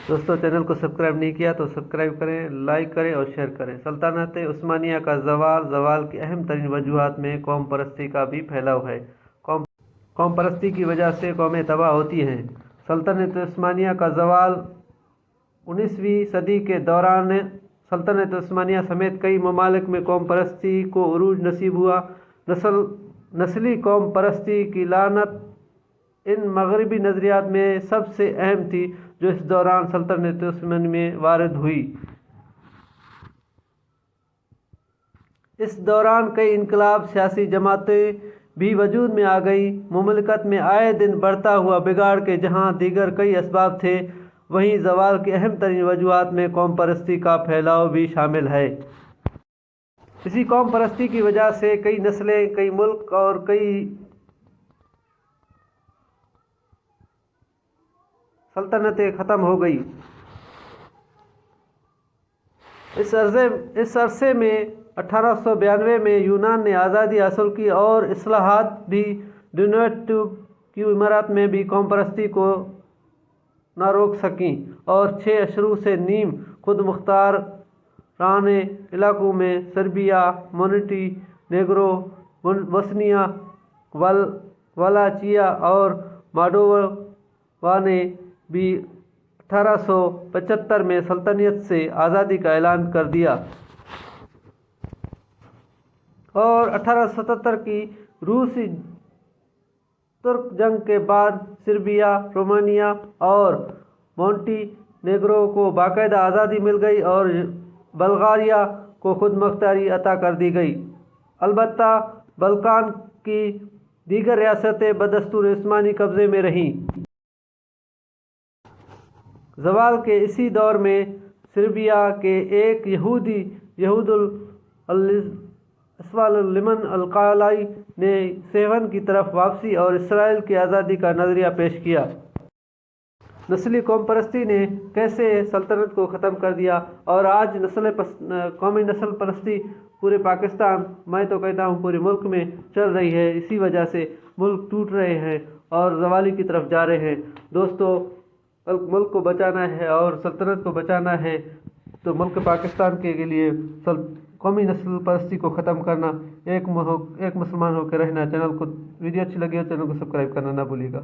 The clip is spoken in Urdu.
دوستو چینل کو سبسکرائب نہیں کیا تو سبسکرائب کریں، لائک کریں اور شیئر کریں۔ سلطنت عثمانیہ کا زوال کی اہم ترین وجوہات میں قوم پرستی کا بھی پھیلاؤ ہے۔ قوم پرستی کی وجہ سے قومیں تباہ ہوتی ہیں۔ سلطنت عثمانیہ کا زوال 19ویں صدی کے دوران سلطنت عثمانیہ سمیت کئی ممالک میں قوم پرستی کو عروج نصیب ہوا۔ نسلی قوم پرستی کی لعنت ان مغربی نظریات میں سب سے اہم تھی جو اس دوران سلطنت عثمانیہ میں وارد ہوئی۔ اس دوران کئی انقلاب، سیاسی جماعتیں بھی وجود میں آ گئیں۔ مملکت میں آئے دن بڑھتا ہوا بگاڑ کے جہاں دیگر کئی اسباب تھے، وہیں زوال کی اہم ترین وجوہات میں قوم پرستی کا پھیلاؤ بھی شامل ہے۔ اسی قوم پرستی کی وجہ سے کئی نسلیں، کئی ملک اور کئی سلطنتیں ختم ہو گئی۔ اس عرصے میں 1892 میں یونان نے آزادی حاصل کی اور اصلاحات بھی ڈونیٹو کی امارات میں بھی قوم پرستی کو نہ روک سکیں اور 6 اشہر سے نیم خود مختارانہ علاقوں میں Serbia, Monte negro, Bosnia, Wallachia اور مالڈووا نے بھی 1875 میں سلطنت سے آزادی کا اعلان کر دیا اور 1877 کی روسی ترک جنگ کے بعد سربیا، رومانیہ اور مونٹی نیگرو کو باقاعدہ آزادی مل گئی اور بلغاریہ کو خود مختاری عطا کر دی گئی۔ البتہ بلقان کی دیگر ریاستیں بدستور عثمانی قبضے میں رہیں۔ زوال کے اسی دور میں سربیا کے ایک یہودی یہود الاسلام القلائی نے صہیون کی طرف واپسی اور اسرائیل کی آزادی کا نظریہ پیش کیا۔ نسلی قوم پرستی نے کیسے سلطنت کو ختم کر دیا اور آج قومی نسل پرستی پورے پاکستان، میں تو کہتا ہوں پورے ملک میں چل رہی ہے، اسی وجہ سے ملک ٹوٹ رہے ہیں اور زوالی کی طرف جا رہے ہیں۔ دوستو ملک کو بچانا ہے اور سلطنت کو بچانا ہے تو ملک پاکستان کے لیے قومی نسل پرستی کو ختم کرنا، ایک مسلمان ہو کے رہنا۔ ویڈیو اچھی لگی ہو چینل کو سبسکرائب کرنا نہ بھولیے گا۔